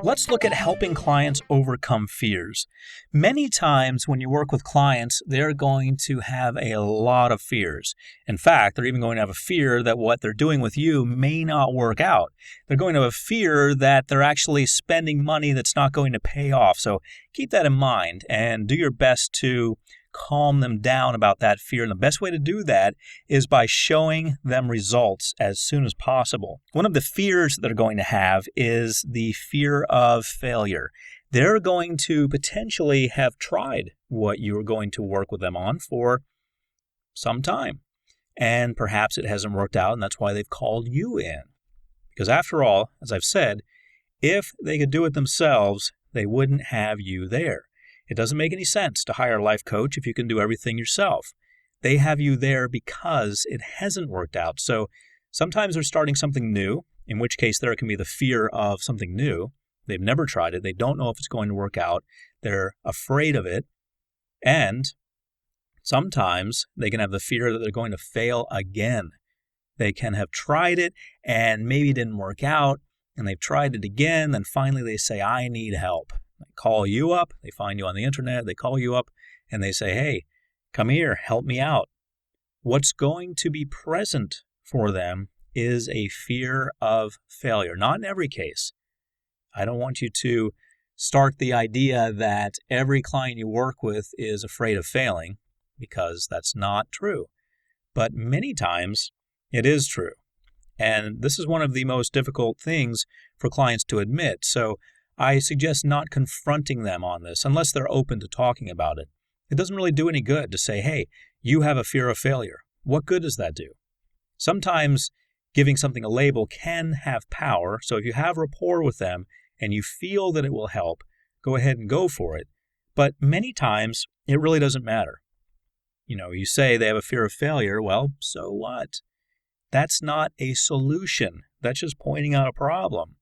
Let's look at helping clients overcome fears. Many times when you work with clients, they're going to have a lot of fears. In fact, they're even going to have a fear that what they're doing with you may not work out. They're going to have a fear that they're actually spending money that's not going to pay off. So keep that in mind and do your best to calm them down about that fear. And the best way to do that is by showing them results as soon as possible. One of the fears that they're going to have is the fear of failure. They're going to potentially have tried what you're going to work with them on for some time. And perhaps it hasn't worked out, and that's why they've called you in. Because after all, as I've said, if they could do it themselves, they wouldn't have you there. It doesn't make any sense to hire a life coach if you can do everything yourself. They have you there because it hasn't worked out. So sometimes they're starting something new, in which case there can be the fear of something new. They've never tried it. They don't know if it's going to work out. They're afraid of it. And sometimes they can have the fear that they're going to fail again. They can have tried it and maybe it didn't work out, and they've tried it again, and finally they say, I need help. They call you up, they find you on the internet, they call you up, and they say, hey, come here, help me out. What's going to be present for them is a fear of failure. Not in every case. I don't want you to start the idea that every client you work with is afraid of failing, because that's not true. But many times it is true. And this is one of the most difficult things for clients to admit. So I suggest not confronting them on this unless they're open to talking about it. It doesn't really do any good to say, hey, you have a fear of failure. What good does that do? Sometimes giving something a label can have power. So if you have rapport with them and you feel that it will help, go ahead and go for it. But many times it really doesn't matter. You say they have a fear of failure. Well, so what? That's not a solution. That's just pointing out a problem.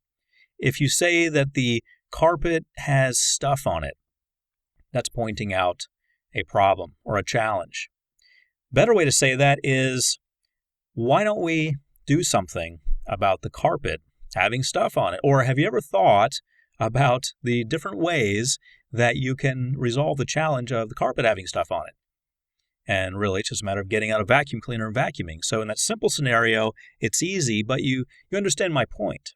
If you say that the carpet has stuff on it, that's pointing out a problem or a challenge. Better way to say that is, why don't we do something about the carpet having stuff on it? Or have you ever thought about the different ways that you can resolve the challenge of the carpet having stuff on it? And really, it's just a matter of getting out a vacuum cleaner and vacuuming. So in that simple scenario, it's easy, but you understand my point.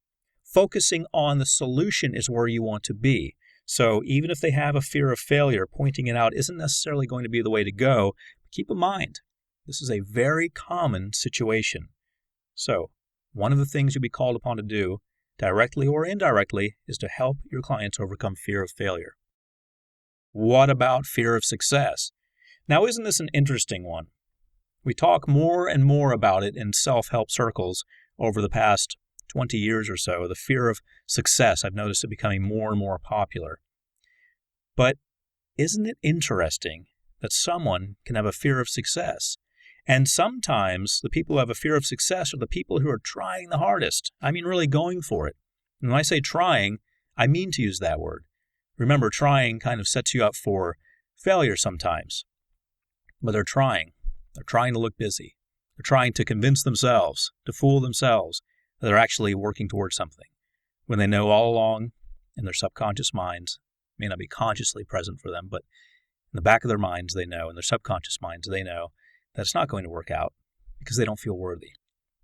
Focusing on the solution is where you want to be. So even if they have a fear of failure, pointing it out isn't necessarily going to be the way to go. But keep in mind, this is a very common situation. So one of the things you'll be called upon to do, directly or indirectly, is to help your clients overcome fear of failure. What about fear of success? Now, isn't this an interesting one? We talk more and more about it in self-help circles over the past 20 years or so. The fear of success, I've noticed it becoming more and more popular. But isn't it interesting that someone can have a fear of success? And sometimes the people who have a fear of success are the people who are trying the hardest. I mean, really going for it. And when I say trying, I mean to use that word. Remember, trying kind of sets you up for failure sometimes. But they're trying. They're trying to look busy. They're trying to convince themselves, to fool themselves, that they're actually working towards something, when they know all along in their subconscious minds, may not be consciously present for them, but in the back of their minds they know, in their subconscious minds they know that it's not going to work out because they don't feel worthy.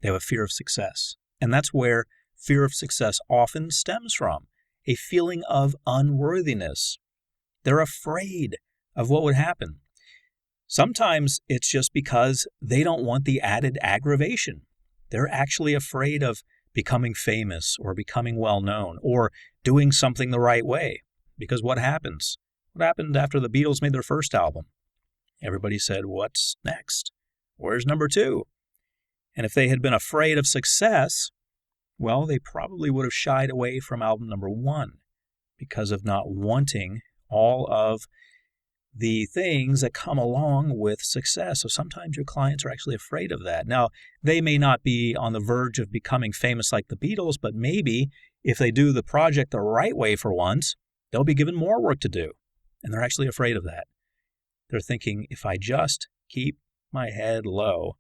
They have a fear of success. And that's where fear of success often stems from, a feeling of unworthiness. They're afraid of what would happen. Sometimes it's just because they don't want the added aggravation. They're actually afraid of becoming famous or becoming well-known or doing something the right way. Because what happens? What happened after the Beatles made their first album? Everybody said, what's next? Where's number 2? And if they had been afraid of success, well, they probably would have shied away from album number 1 because of not wanting all of the things that come along with success. So sometimes your clients are actually afraid of that. Now, they may not be on the verge of becoming famous like the Beatles, but maybe if they do the project the right way for once, they'll be given more work to do. And they're actually afraid of that. They're thinking, if I just keep my head low,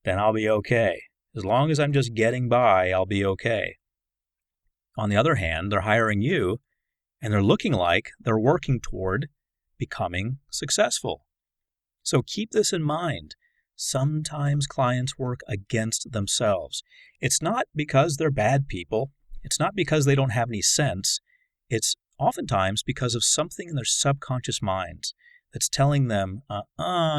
then I'll be okay. As long as I'm just getting by, I'll be okay. On the other hand, they're hiring you, and they're looking like they're working toward becoming successful. So keep this in mind. Sometimes clients work against themselves. It's not because they're bad people. It's not because they don't have any sense. It's oftentimes because of something in their subconscious minds that's telling them,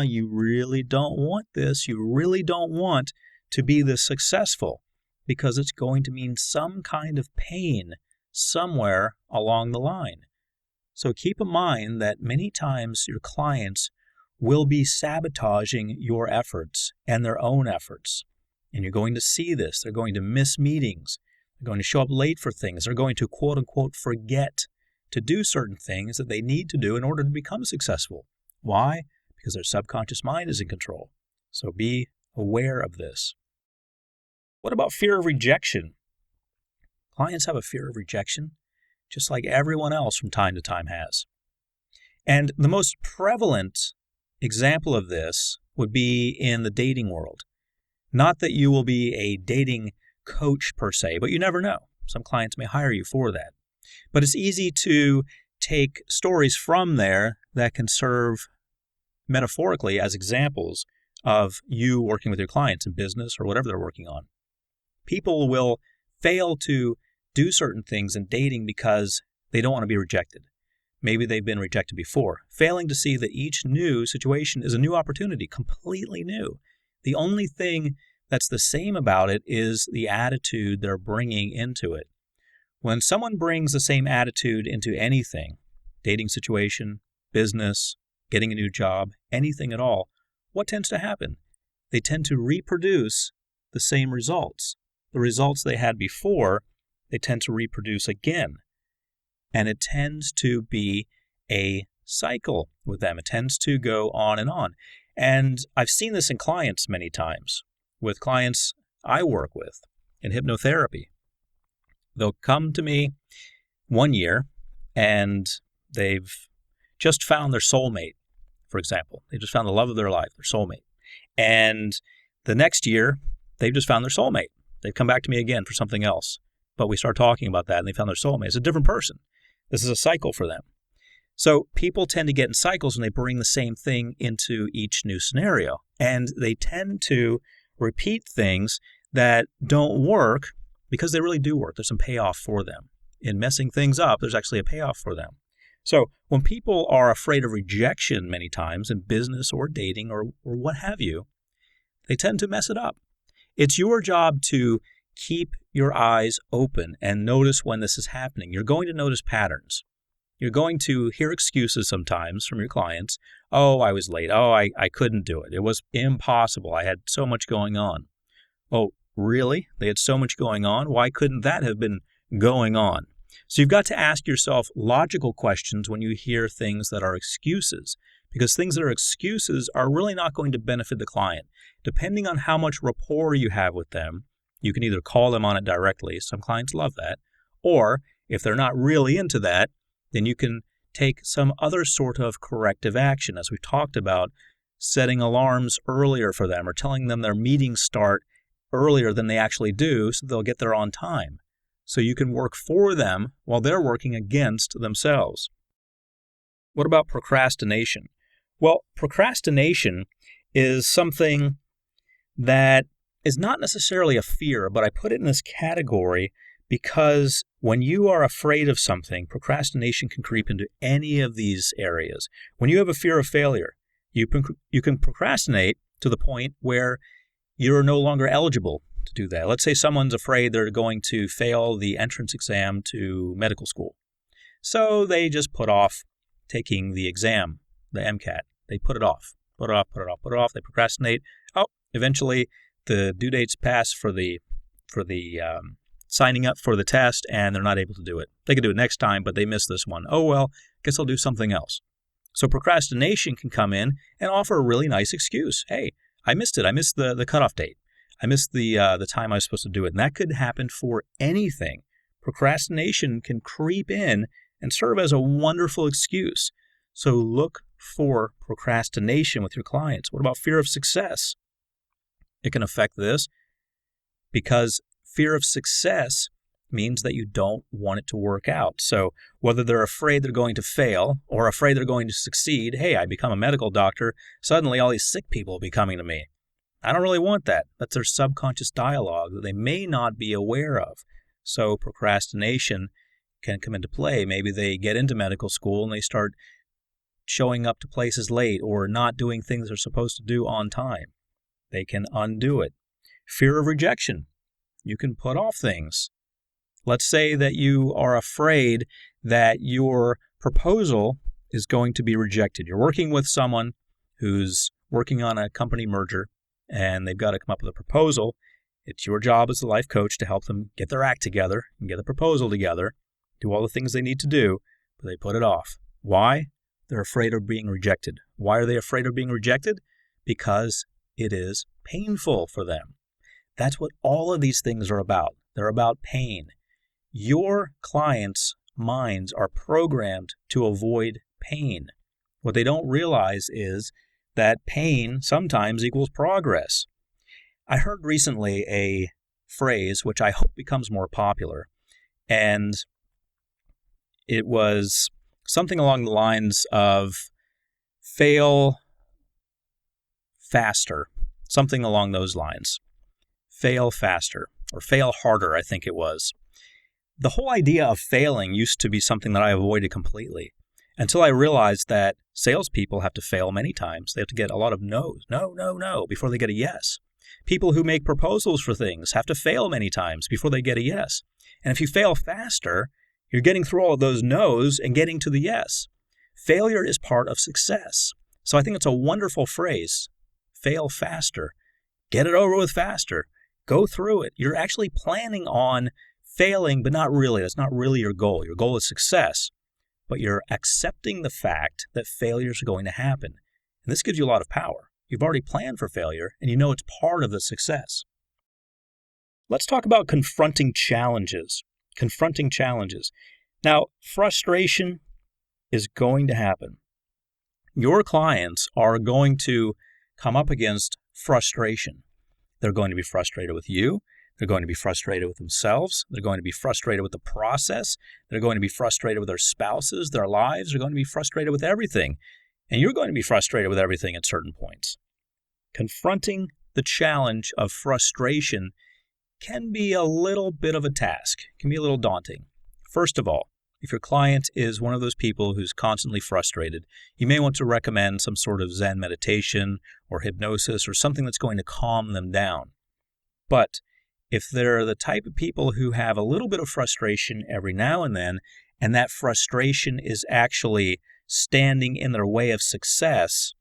you really don't want this. You really don't want to be this successful, because it's going to mean some kind of pain somewhere along the line. So keep in mind that many times your clients will be sabotaging your efforts and their own efforts. And you're going to see this. They're going to miss meetings. They're going to show up late for things. They're going to, quote unquote, forget to do certain things that they need to do in order to become successful. Why? Because their subconscious mind is in control. So be aware of this. What about fear of rejection? Clients have a fear of rejection, just like everyone else from time to time has. And the most prevalent example of this would be in the dating world. Not that you will be a dating coach per se, but you never know. Some clients may hire you for that. But it's easy to take stories from there that can serve metaphorically as examples of you working with your clients in business or whatever they're working on. People will fail to do certain things in dating because they don't want to be rejected. Maybe they've been rejected before, failing to see that each new situation is a new opportunity, completely new. The only thing that's the same about it is the attitude they're bringing into it. When someone brings the same attitude into anything, dating situation, business, getting a new job, anything at all, what tends to happen? They tend to reproduce the same results. The results they had before, they tend to reproduce again. And it tends to be a cycle with them. It tends to go on and on. And I've seen this in clients many times, with clients I work with in hypnotherapy. They'll come to me one year and they've just found their soulmate, for example. They just found the love of their life, their soulmate. And the next year, they've just found their soulmate. They've come back to me again for something else. But we start talking about that and they found their soulmate. It's a different person. This is a cycle for them. So people tend to get in cycles when they bring the same thing into each new scenario. And they tend to repeat things that don't work because they really do work. There's some payoff for them. In messing things up, there's actually a payoff for them. So when people are afraid of rejection many times in business or dating or what have you, they tend to mess it up. It's your job to keep your eyes open and notice when this is happening. You're going to notice patterns. You're going to hear excuses sometimes from your clients. Oh, I was late. Oh, I couldn't do it. It was impossible. I had so much going on. Oh, really? They had so much going on? Why couldn't that have been going on? So you've got to ask yourself logical questions when you hear things that are excuses, because things that are excuses are really not going to benefit the client. Depending on how much rapport you have with them, you can either call them on it directly. Some clients love that. Or if they're not really into that, then you can take some other sort of corrective action. As we talked about, setting alarms earlier for them or telling them their meetings start earlier than they actually do so they'll get there on time. So you can work for them while they're working against themselves. What about procrastination? Well, procrastination is something that is not necessarily a fear, but I put it in this category because when you are afraid of something, procrastination can creep into any of these areas. When you have a fear of failure, you can procrastinate to the point where you're no longer eligible to do that. Let's say someone's afraid they're going to fail the entrance exam to medical school. So they just put off taking the exam, the MCAT. They put it off, put it off. They procrastinate. Oh, eventually the due dates pass for the signing up for the test, and they're not able to do it. They can do it next time, but they missed this one. Oh, well, guess I'll do something else. So procrastination can come in and offer a really nice excuse. Hey, I missed it. I missed the cutoff date. I missed the time I was supposed to do it. And that could happen for anything. Procrastination can creep in and serve as a wonderful excuse. So look for procrastination with your clients? What about fear of success? It can affect this because fear of success means that you don't want it to work out. So whether they're afraid they're going to fail or afraid they're going to succeed, hey, I become a medical doctor, suddenly all these sick people will be coming to me. I don't really want that. That's their subconscious dialogue that they may not be aware of. So procrastination can come into play. Maybe they get into medical school and they start showing up to places late or not doing things they're supposed to do on time. They can undo it. Fear of rejection. You can put off things. Let's say that you are afraid that your proposal is going to be rejected. You're working with someone who's working on a company merger, and they've got to come up with a proposal. It's your job as a life coach to help them get their act together and get a proposal together, do all the things they need to do, but they put it off. Why? They're afraid of being rejected. Why are they afraid of being rejected? Because it is painful for them. That's what all of these things are about. They're about pain. Your clients' minds are programmed to avoid pain. What they don't realize is that pain sometimes equals progress. I heard recently a phrase which I hope becomes more popular, and it was something along the lines of fail faster, something along those lines. Fail faster, or fail harder, I think it was. The whole idea of failing used to be something that I avoided completely until I realized that salespeople have to fail many times. They have to get a lot of no's, no, before they get a yes. People who make proposals for things have to fail many times before they get a yes. And if you fail faster, you're getting through all of those no's and getting to the yes. Failure is part of success. So I think it's a wonderful phrase. Fail faster. Get it over with faster. Go through it. You're actually planning on failing, but not really. That's not really your goal. Your goal is success. But you're accepting the fact that failures are going to happen. And this gives you a lot of power. You've already planned for failure, and you know it's part of the success. Let's talk about confronting challenges. Confronting challenges. Now, frustration is going to happen. Your clients are going to come up against frustration. They're going to be frustrated with you. They're going to be frustrated with themselves. They're going to be frustrated with the process. They're going to be frustrated with their spouses, their lives. They're going to be frustrated with everything. And you're going to be frustrated with everything at certain points. Confronting the challenge of frustration can be a little bit of a task, can be a little daunting. First of all, if your client is one of those people who's constantly frustrated, you may want to recommend some sort of Zen meditation or hypnosis or something that's going to calm them down. But if they're the type of people who have a little bit of frustration every now and then, and that frustration is actually standing in their way of success,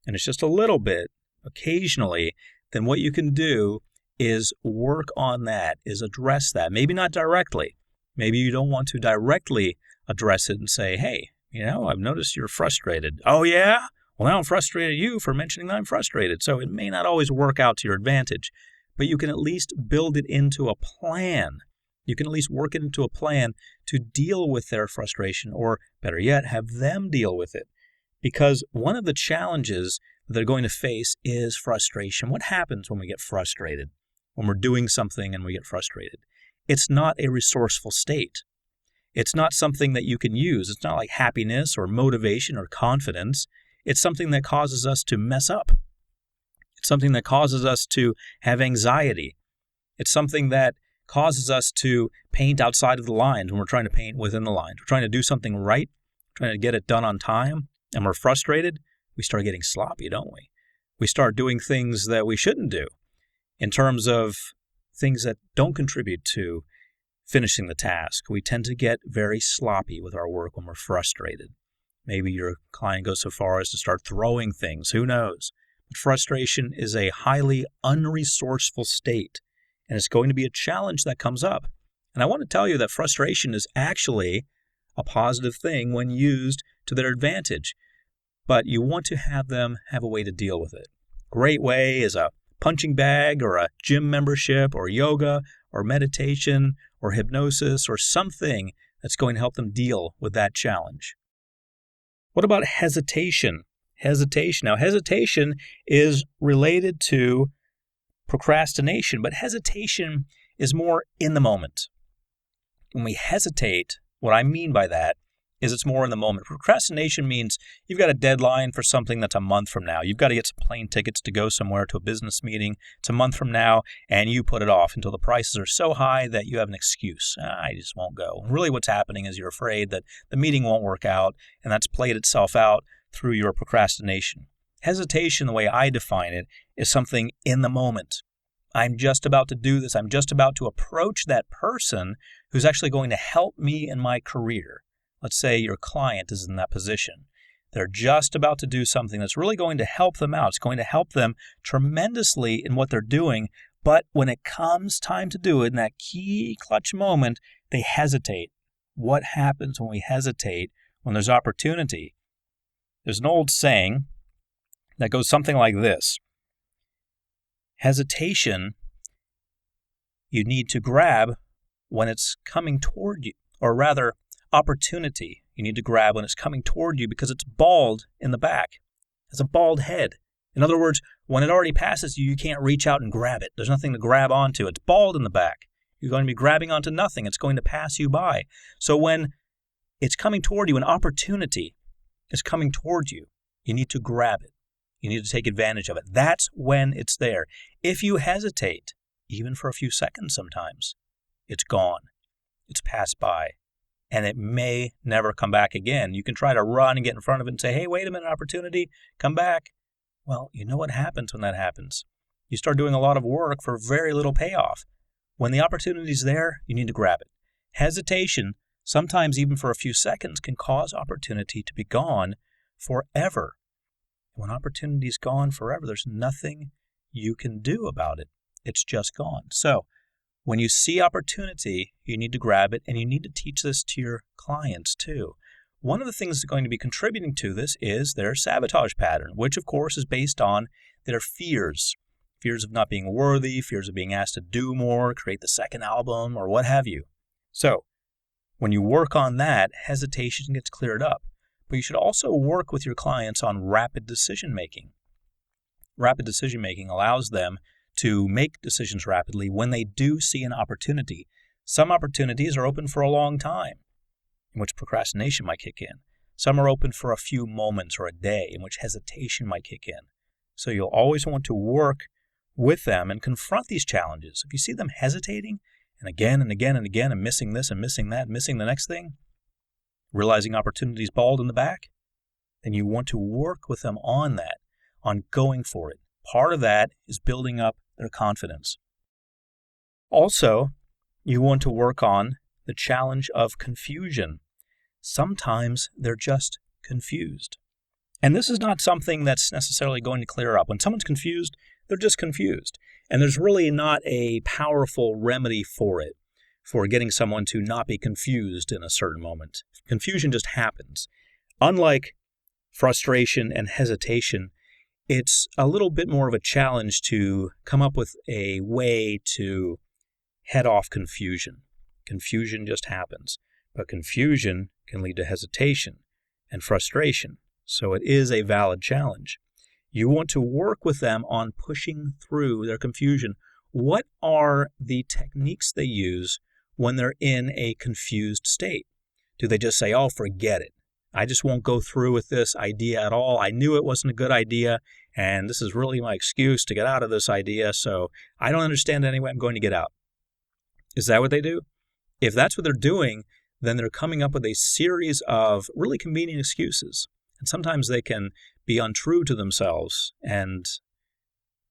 and it's just a little bit occasionally, then what you can do is work on that, is address that. Maybe not directly. Maybe you don't want to directly address it and say, hey, I've noticed you're frustrated. Oh, yeah? Well, now I'm frustrated at you for mentioning that I'm frustrated. So it may not always work out to your advantage, but you can at least build it into a plan. You can at least work it into a plan to deal with their frustration, or better yet, have them deal with it. Because one of the challenges that they're going to face is frustration. What happens when we get frustrated? When we're doing something and we get frustrated? It's not a resourceful state. It's not something that you can use. It's not like happiness or motivation or confidence. It's something that causes us to mess up. It's something that causes us to have anxiety. It's something that causes us to paint outside of the lines when we're trying to paint within the lines. We're trying to do something right, trying to get it done on time, and we're frustrated. We start getting sloppy, don't we? We start doing things that we shouldn't do in terms of things that don't contribute to finishing the task. We tend to get very sloppy with our work when we're frustrated. Maybe your client goes so far as to start throwing things. Who knows? But frustration is a highly unresourceful state, and it's going to be a challenge that comes up. And I want to tell you that frustration is actually a positive thing when used to their advantage, but you want to have them have a way to deal with it. Great way is a punching bag or a gym membership or yoga or meditation or hypnosis or something that's going to help them deal with that challenge. What about hesitation? Hesitation. Now, hesitation is related to procrastination, but hesitation is more in the moment. When we hesitate, what I mean by that is it's more in the moment. Procrastination means you've got a deadline for something that's a month from now. You've got to get some plane tickets to go somewhere to a business meeting. It's a month from now, and you put it off until the prices are so high that you have an excuse. I just won't go. And really what's happening is you're afraid that the meeting won't work out, and that's played itself out through your procrastination. Hesitation, the way I define it, is something in the moment. I'm just about to do this. I'm just about to approach that person who's actually going to help me in my career. Let's say your client is in that position. They're just about to do something that's really going to help them out. It's going to help them tremendously in what they're doing. But when it comes time to do it, in that key clutch moment, they hesitate. What happens when we hesitate when there's opportunity? There's an old saying that goes something like this. Hesitation, you need to grab when it's coming toward you, or rather, opportunity you need to grab when it's coming toward you because it's bald in the back. It's a bald head. In other words, when it already passes you, you can't reach out and grab it. There's nothing to grab onto. It's bald in the back. You're going to be grabbing onto nothing. It's going to pass you by. So when it's coming toward you, an opportunity is coming toward you, you need to grab it. You need to take advantage of it. That's when it's there. If you hesitate, even for a few seconds sometimes, it's gone. It's passed by. And it may never come back again. You can try to run and get in front of it and say, hey, wait a minute, opportunity, come back. Well, you know what happens when that happens. You start doing a lot of work for very little payoff. When the opportunity's there, you need to grab it. Hesitation, sometimes even for a few seconds, can cause opportunity to be gone forever. When opportunity's gone forever, there's nothing you can do about it. It's just gone. So, when you see opportunity, you need to grab it, and you need to teach this to your clients too. One of the things that's going to be contributing to this is their sabotage pattern, which of course is based on their fears. Fears of not being worthy, fears of being asked to do more, create the second album, or what have you. So, when you work on that, hesitation gets cleared up. But you should also work with your clients on rapid decision-making. Rapid decision-making allows them to make decisions rapidly when they do see an opportunity. Some opportunities are open for a long time, in which procrastination might kick in. Some are open for a few moments or a day, in which hesitation might kick in. So you'll always want to work with them and confront these challenges. If you see them hesitating, and again and again and again, and missing this and missing that, missing the next thing, realizing opportunities bald in the back, then you want to work with them on that, on going for it. Part of that is building up their confidence. Also, you want to work on the challenge of confusion. Sometimes they're just confused. And this is not something that's necessarily going to clear up. When someone's confused, they're just confused. And there's really not a powerful remedy for it, for getting someone to not be confused in a certain moment. Confusion just happens. Unlike frustration and hesitation, it's a little bit more of a challenge to come up with a way to head off confusion. Confusion just happens. But confusion can lead to hesitation and frustration. So it is a valid challenge. You want to work with them on pushing through their confusion. What are the techniques they use when they're in a confused state? Do they just say, oh, forget it. I just won't go through with this idea at all. I knew it wasn't a good idea, and this is really my excuse to get out of this idea, so I don't understand it anyway. I'm going to get out. Is that what they do? If that's what they're doing, then they're coming up with a series of really convenient excuses. And sometimes they can be untrue to themselves and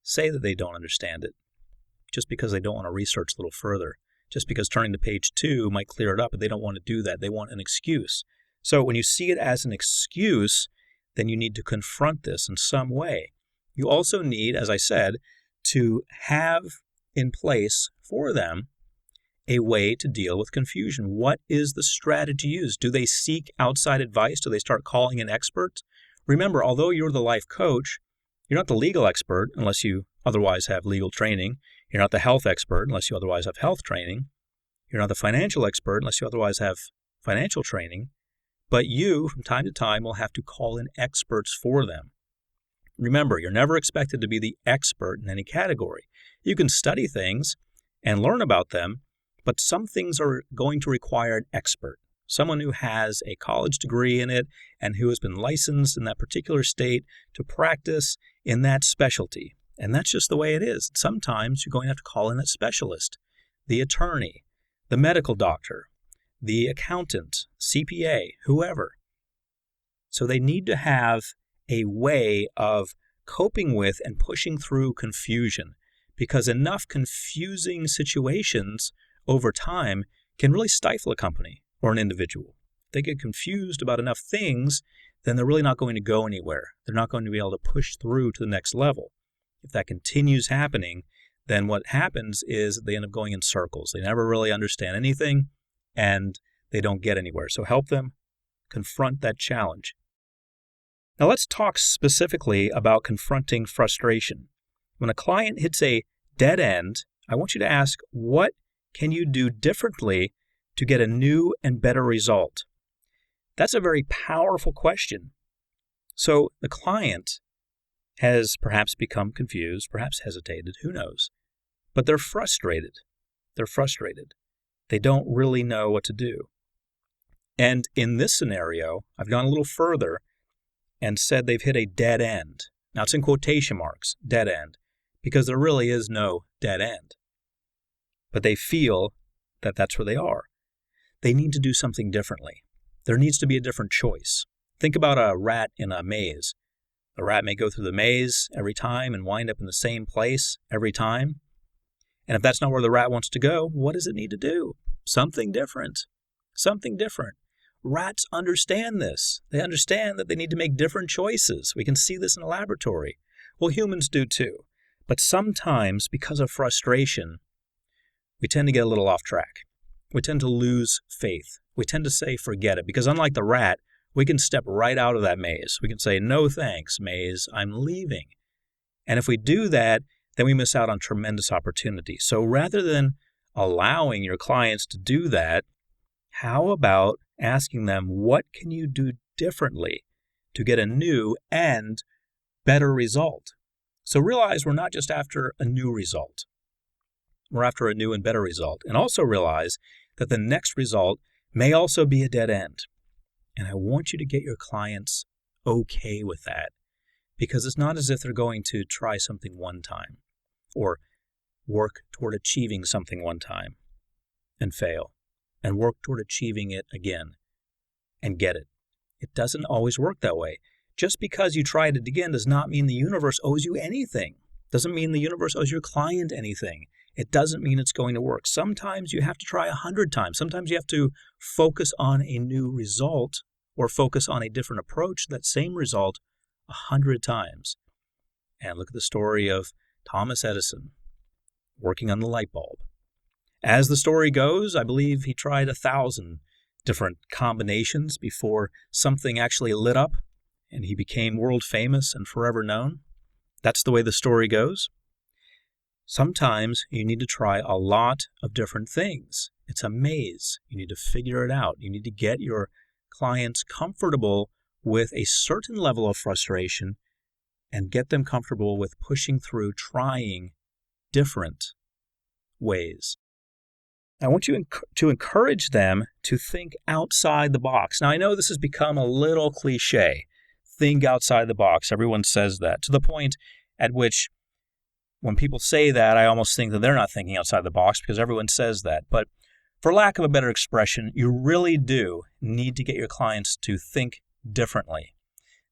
say that they don't understand it just because they don't want to research a little further. Just because turning to page 2 might clear it up, but they don't want to do that. They want an excuse. So when you see it as an excuse, then you need to confront this in some way. You also need, as I said, to have in place for them a way to deal with confusion. What is the strategy used? Do they seek outside advice? Do they start calling in experts? Remember, although you're the life coach, you're not the legal expert unless you otherwise have legal training. You're not the health expert unless you otherwise have health training. You're not the financial expert unless you otherwise have financial training. But you, from time to time, will have to call in experts for them. Remember, you're never expected to be the expert in any category. You can study things and learn about them, but some things are going to require an expert, someone who has a college degree in it and who has been licensed in that particular state to practice in that specialty. And that's just the way it is. Sometimes you're going to have to call in that specialist, the attorney, the medical doctor, the accountant, CPA, whoever. So they need to have a way of coping with and pushing through confusion, because enough confusing situations over time can really stifle a company or an individual. If they get confused about enough things, then they're really not going to go anywhere. They're not going to be able to push through to the next level. If that continues happening, then what happens is they end up going in circles. They never really understand anything, and they don't get anywhere. So help them confront that challenge. Now let's talk specifically about confronting frustration. When a client hits a dead end, I want you to ask, what can you do differently to get a new and better result? That's a very powerful question. So the client has perhaps become confused, perhaps hesitated, who knows? But they're frustrated. They're frustrated. They don't really know what to do. And in this scenario, I've gone a little further and said they've hit a dead end. Now it's in quotation marks, dead end, because there really is no dead end. But they feel that that's where they are. They need to do something differently. There needs to be a different choice. Think about a rat in a maze. The rat may go through the maze every time and wind up in the same place every time. And if that's not where the rat wants to go, what does it need to do? Something different. Something different. Rats understand this. They understand that they need to make different choices. We can see this in a laboratory. Well, humans do too. But sometimes, because of frustration, we tend to get a little off track. We tend to lose faith. We tend to say, forget it. Because unlike the rat, we can step right out of that maze. We can say, no thanks, maze, I'm leaving. And if we do that, then we miss out on tremendous opportunity. So rather than allowing your clients to do that, how about asking them, what can you do differently to get a new and better result? So realize we're not just after a new result. We're after a new and better result. And also realize that the next result may also be a dead end. And I want you to get your clients okay with that, because it's not as if they're going to try something one time or work toward achieving something one time and fail, and work toward achieving it again and get it. It doesn't always work that way. Just because you tried it again does not mean the universe owes you anything. Doesn't mean the universe owes your client anything. It doesn't mean it's going to work. Sometimes you have to try 100 times. Sometimes you have to focus on a new result or focus on a different approach to that same result 100 times. And look at the story of Thomas Edison working on the light bulb. As the story goes, I believe he tried 1,000 different combinations before something actually lit up and he became world famous and forever known. That's the way the story goes. Sometimes you need to try a lot of different things. It's a maze. You need to figure it out. You need to get your clients comfortable with a certain level of frustration and get them comfortable with pushing through, trying different ways. I want you to encourage them to think outside the box. Now, I know this has become a little cliche. Think outside the box. Everyone says that, to the point at which when people say that, I almost think that they're not thinking outside the box because everyone says that. But for lack of a better expression, you really do need to get your clients to think differently.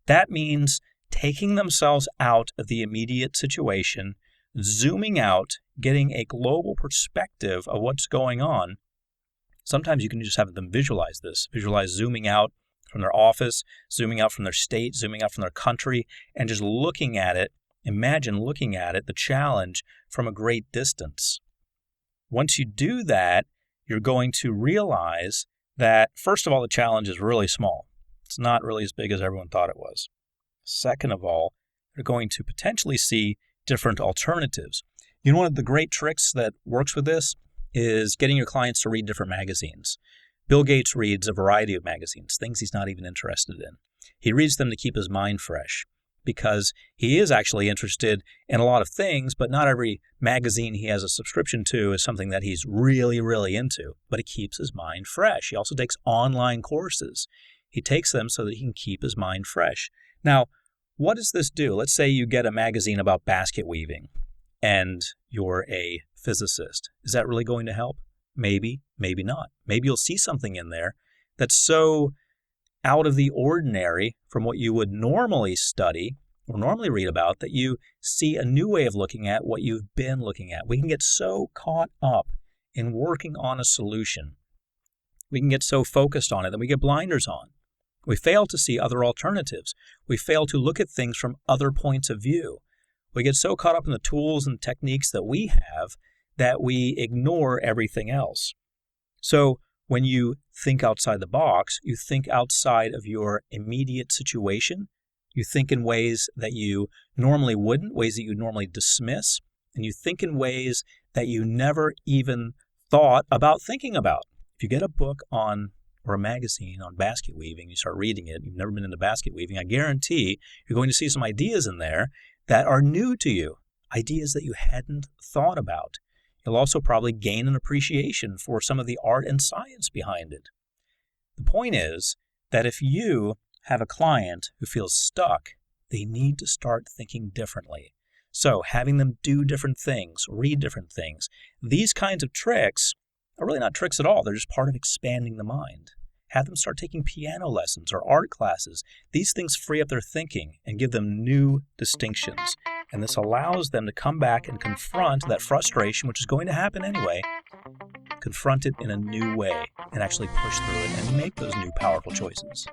That means taking themselves out of the immediate situation, zooming out, getting a global perspective of what's going on. Sometimes you can just have them visualize this. Visualize zooming out from their office, zooming out from their state, zooming out from their country, and just looking at it. Imagine looking at it, the challenge, from a great distance. Once you do that, you're going to realize that, first of all, the challenge is really small. It's not really as big as everyone thought it was. Second of all, you're going to potentially see different alternatives. You know, one of the great tricks that works with this is getting your clients to read different magazines. Bill Gates reads a variety of magazines, things he's not even interested in. He reads them to keep his mind fresh because he is actually interested in a lot of things, but not every magazine he has a subscription to is something that he's really, really into. But it keeps his mind fresh. He also takes online courses. He takes them so that he can keep his mind fresh. Now, what does this do? Let's say you get a magazine about basket weaving and you're a physicist. Is that really going to help? Maybe, maybe not. Maybe you'll see something in there that's so out of the ordinary from what you would normally study or normally read about that you see a new way of looking at what you've been looking at. We can get so caught up in working on a solution. We can get so focused on it that we get blinders on. We fail to see other alternatives. We fail to look at things from other points of view. We get so caught up in the tools and techniques that we have that we ignore everything else. So when you think outside the box, you think outside of your immediate situation. You think in ways that you normally wouldn't, ways that you normally dismiss, and you think in ways that you never even thought about thinking about. If you get a book on or a magazine on basket weaving, you start reading it, you've never been into basket weaving, I guarantee you're going to see some ideas in there that are new to you, ideas that you hadn't thought about. You'll also probably gain an appreciation for some of the art and science behind it. The point is that if you have a client who feels stuck, they need to start thinking differently. So having them do different things, read different things, these kinds of tricks are really not tricks at all. They're just part of expanding the mind. Have them start taking piano lessons or art classes. These things free up their thinking and give them new distinctions. And this allows them to come back and confront that frustration, which is going to happen anyway, confront it in a new way and actually push through it and make those new powerful choices.